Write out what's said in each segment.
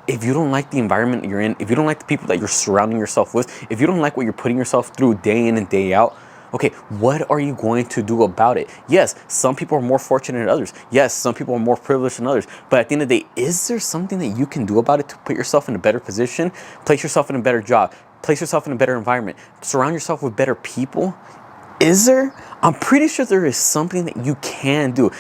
if you don't like the environment you're in, if you don't like the people that you're surrounding yourself with, if you don't like what you're putting yourself through day in and day out, okay, what are you going to do about it? Yes, some people are more fortunate than others. Yes, some people are more privileged than others. But at the end of the day, is there something that you can do about it to put yourself in a better position, place yourself in a better job, place yourself in a better environment, surround yourself with better people? Is there? I'm pretty sure there is something that you can do.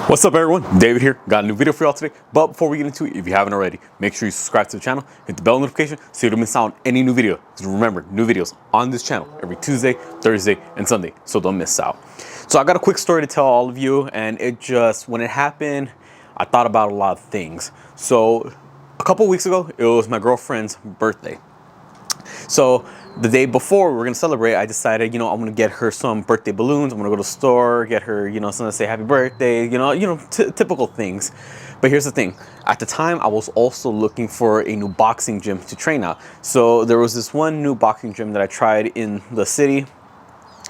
What's up everyone, David here, got a new video for y'all today. But before we get into it, if you haven't already, make sure you subscribe to the channel, hit the bell notification so you don't miss out on any new video. Because remember, new videos on this channel every Tuesday, Thursday, and Sunday, so don't miss out. So I got a quick story to tell all of you, and it just, when it happened, I thought about a lot of things. So a couple weeks ago, it was my girlfriend's birthday. So the day before we were gonna celebrate, I decided, I'm gonna get her some birthday balloons. I'm gonna go to the store, get her, something to say happy birthday, typical things. But here's the thing. At the time, I was also looking for a new boxing gym to train at. So there was this one new boxing gym that I tried in the city.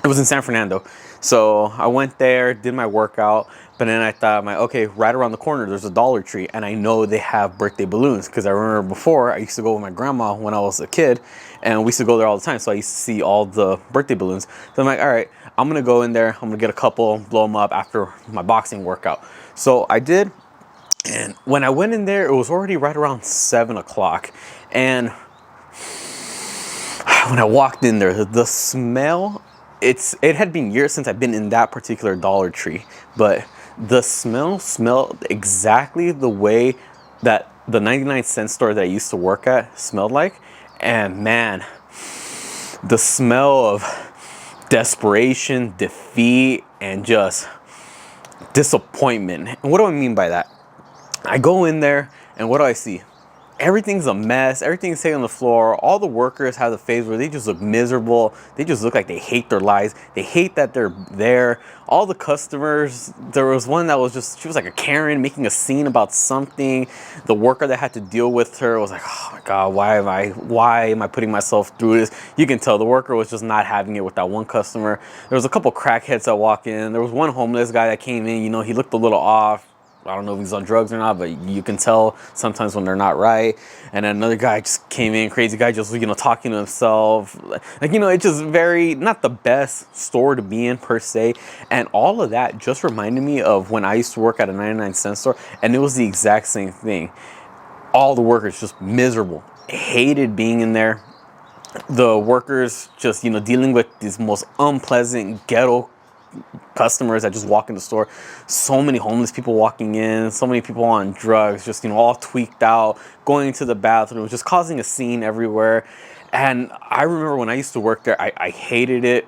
It was in San Fernando. So I went there, did my workout, but then I thought, okay, right around the corner, there's a Dollar Tree, and I know they have birthday balloons because I remember before I used to go with my grandma when I was a kid, and we used to go there all the time. So I used to see all the birthday balloons. So I'm like, all right, I'm gonna go in there. I'm gonna get a couple, blow them up after my boxing workout. So I did, and when I went in there, it was already right around 7 o'clock, and when I walked in there, the smell. It had been years since I've been in that particular Dollar Tree, but the smell smelled exactly the way that the 99-cent store that I used to work at smelled like. And man, the smell of desperation, defeat, and just disappointment. And what do I mean by that? I go in there and what do I see? Everything's a mess. Everything's sitting on the floor. All the workers have the face where they just look miserable. They just look like they hate their lives. They hate that they're there. All the customers, there was one that was just, she was like a Karen making a scene about something. The worker that had to deal with her was like, oh my God, why am I putting myself through this? You can tell the worker was just not having it with that one customer. There was a couple crackheads that walked in. There was one homeless guy that came in, he looked a little off. I don't know if he's on drugs or not, but you can tell sometimes when they're not right. And then another guy just came in, crazy guy, just, talking to himself. It's just very, not the best store to be in per se. And all of that just reminded me of when I used to work at a 99-cent store, and it was the exact same thing. All the workers just miserable, hated being in there. The workers just, dealing with these most unpleasant ghetto customers that just walk in the store. So many homeless people walking in, so many people on drugs, just all tweaked out, going to the bathroom, just causing a scene everywhere. And I remember when I used to work there, I hated it,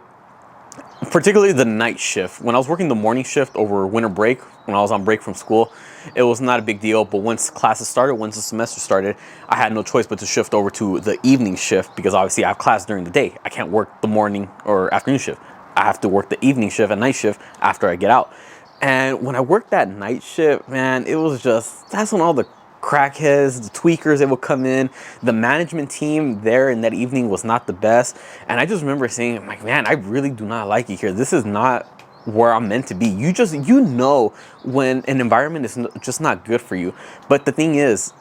particularly the night shift. When I was working the morning shift over winter break, when I was on break from school, it was not a big deal. But once classes started, once the semester started, I had no choice but to shift over to the evening shift because obviously I have class during the day. I can't work the morning or afternoon shift. I have to work the evening shift and night shift after I get out. And when I worked that night shift, man, it was just, that's when all the crackheads, the tweakers, they would come in. The management team there in that evening was not the best. And I just remember saying, man, I really do not like it here. This is not where I'm meant to be. You know when an environment is just not good for you. But the thing is,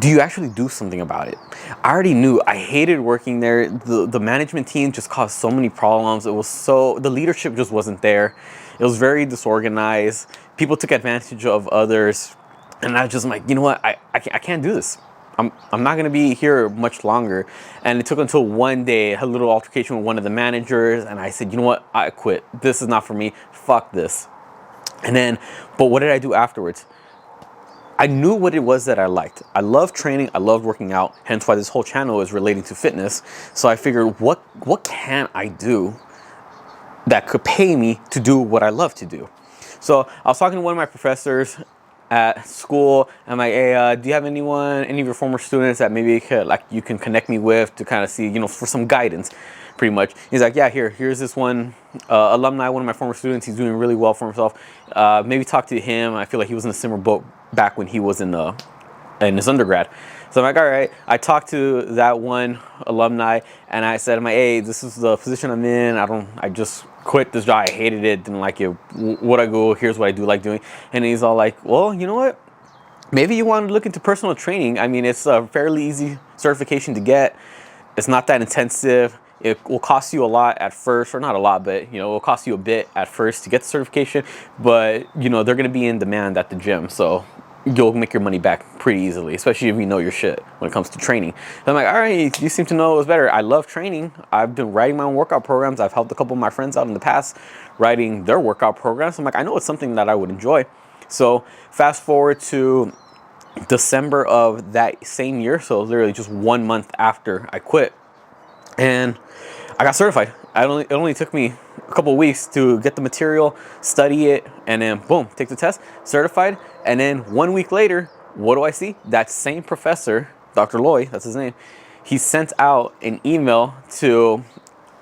do you actually do something about it? I already knew. I hated working there. The management team just caused so many problems. The leadership just wasn't there. It was very disorganized. People took advantage of others. And I was just like, you know what? I can't do this. I'm not going to be here much longer. And it took until one day, I had a little altercation with one of the managers. And I said, you know what? I quit. This is not for me. Fuck this. But what did I do afterwards? I knew what it was that I liked. I loved training. I loved working out. Hence why this whole channel is relating to fitness. So I figured, what can I do that could pay me to do what I love to do? So I was talking to one of my professors at school. I'm like, hey, do you have any of your former students that maybe you can connect me with to kind of see, for some guidance, pretty much. He's like, yeah, here's this one alumni, one of my former students. He's doing really well for himself. Maybe talk to him. I feel like he was in a similar boat back when he was in his undergrad. So I'm like, all right. I talked to that one alumni and I said, hey, this is the position I'm in. I just quit this job. I hated it, didn't like it. What I go, here's what I do like doing. And he's all like, well, you know what? Maybe you want to look into personal training. I mean, it's a fairly easy certification to get. It's not that intensive. It will cost you a lot at first, or not a lot, but you know, it will cost you a bit at first to get the certification. But you know, they're going to be in demand at the gym, so you'll make your money back pretty easily, especially if you know your shit when it comes to training. And I'm like, all right, you seem to know it was better. I love training. I've been writing my own workout programs. I've helped a couple of my friends out in the past writing their workout programs. I'm like, I know it's something that I would enjoy. So fast forward to December of that same year, so literally just 1 month after I quit, and I got certified. It only took me a couple of weeks to get the material, study it, and then boom, take the test, certified. And then 1 week later, what do I see? That same professor, Dr. Loy, that's his name, he sent out an email to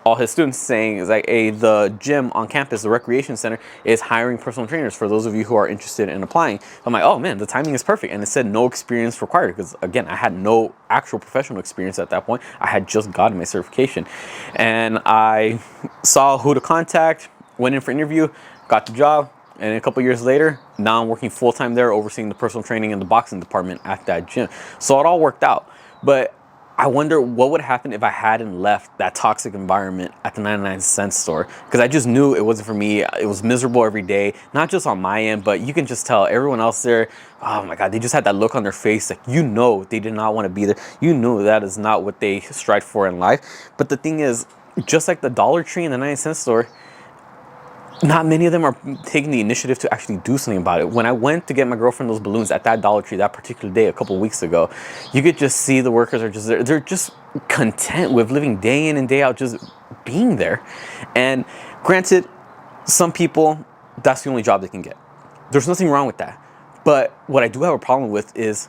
all his students saying, is like, hey, the gym on campus, the recreation center, is hiring personal trainers for those of you who are interested in applying. I'm like, oh man, the timing is perfect. And it said no experience required, because again, I had no actual professional experience at that point. I had just gotten my certification. And I saw who to contact, went in for interview, got the job. And a couple years later, now I'm working full-time there, overseeing the personal training and the boxing department at that gym. So it all worked out. But I wonder what would happen if I hadn't left that toxic environment at the 99-cent store, because I just knew it wasn't for me. It was miserable every day, not just on my end, but you can just tell everyone else there, oh my God, they just had that look on their face, like, you know, they did not want to be there. You know that is not what they strive for in life. But the thing is, just like the Dollar Tree and the 99-cent store, not many of them are taking the initiative to actually do something about it. When I went to get my girlfriend those balloons at that Dollar Tree that particular day a couple of weeks ago, you could just see the workers are just there. They're just content with living day in and day out, just being there. And granted, some people, that's the only job they can get. There's nothing wrong with that. But what I do have a problem with is,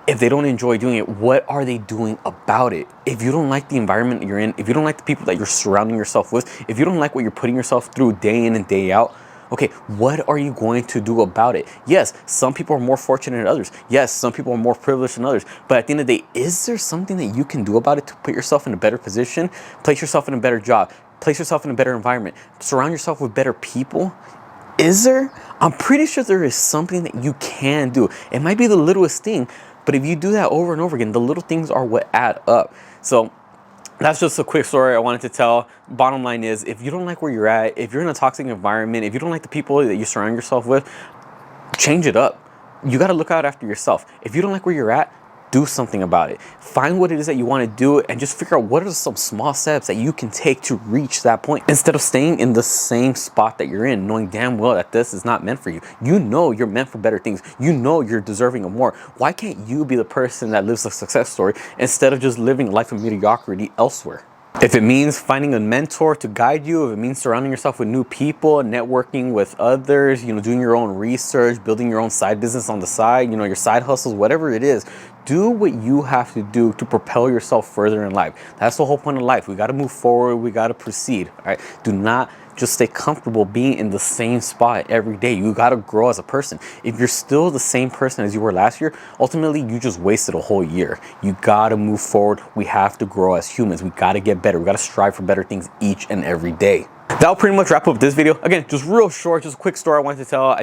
if they don't enjoy doing it, what are they doing about it? If you don't like the environment you're in, if you don't like the people that you're surrounding yourself with, if you don't like what you're putting yourself through day in and day out, okay, what are you going to do about it? Yes, some people are more fortunate than others. Yes, some people are more privileged than others. But at the end of the day, is there something that you can do about it to put yourself in a better position, place yourself in a better job, place yourself in a better environment, surround yourself with better people? Is there? I'm pretty sure there is something that you can do. It might be the littlest thing, but if you do that over and over again, the little things are what add up. So that's just a quick story I wanted to tell. Bottom line is, if you don't like where you're at, if you're in a toxic environment, if you don't like the people that you surround yourself with, change it up. You got to look out after yourself. If you don't like where you're at, do something about it. Find what it is that you want to do and just figure out what are some small steps that you can take to reach that point, instead of staying in the same spot that you're in, knowing damn well that this is not meant for you. You know you're meant for better things. You know you're deserving of more. Why can't you be the person that lives a success story instead of just living a life of mediocrity elsewhere? If it means finding a mentor to guide you, if it means surrounding yourself with new people, networking with others, you know, doing your own research, building your own side business on the side, you know, your side hustles, whatever it is, do what you have to do to propel yourself further in life. That's the whole point of life. We got to move forward. We got to proceed. All right. Do not just stay comfortable being in the same spot every day. You got to grow as a person. If you're still the same person as you were last year, ultimately you just wasted a whole year. You got to move forward. We have to grow as humans. We got to get better. We got to strive for better things each and every day. That'll pretty much wrap up this video. Again, just real short, just a quick story I wanted to tell.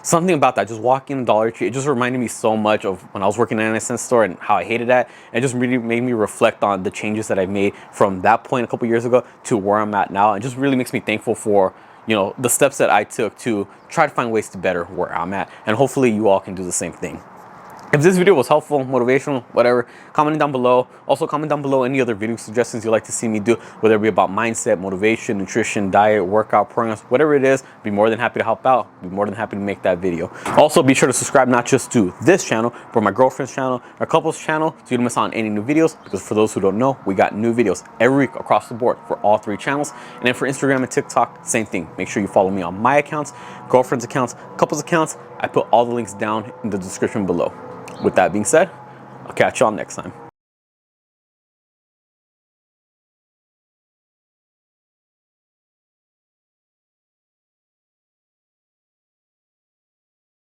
Something about that, just walking in the Dollar Tree, it just reminded me so much of when I was working in an 99-cent store and how I hated that. And it just really made me reflect on the changes that I made from that point a couple years ago to where I'm at now. And just really makes me thankful for, you know, the steps that I took to try to find ways to better where I'm at. And hopefully you all can do the same thing. If this video was helpful, motivational, whatever, comment down below. Also comment down below any other video suggestions you'd like to see me do, whether it be about mindset, motivation, nutrition, diet, workout programs, whatever it is. Be more than happy to help out. Be more than happy to make that video. Also, be sure to subscribe not just to this channel, but my girlfriend's channel, our couple's channel, so you don't miss out on any new videos. Because for those who don't know, we got new videos every week across the board for all three channels. And then for Instagram and TikTok, same thing. Make sure you follow me on my accounts, girlfriend's accounts, couple's accounts. I put all the links down in the description below. With that being said, I'll catch y'all next time.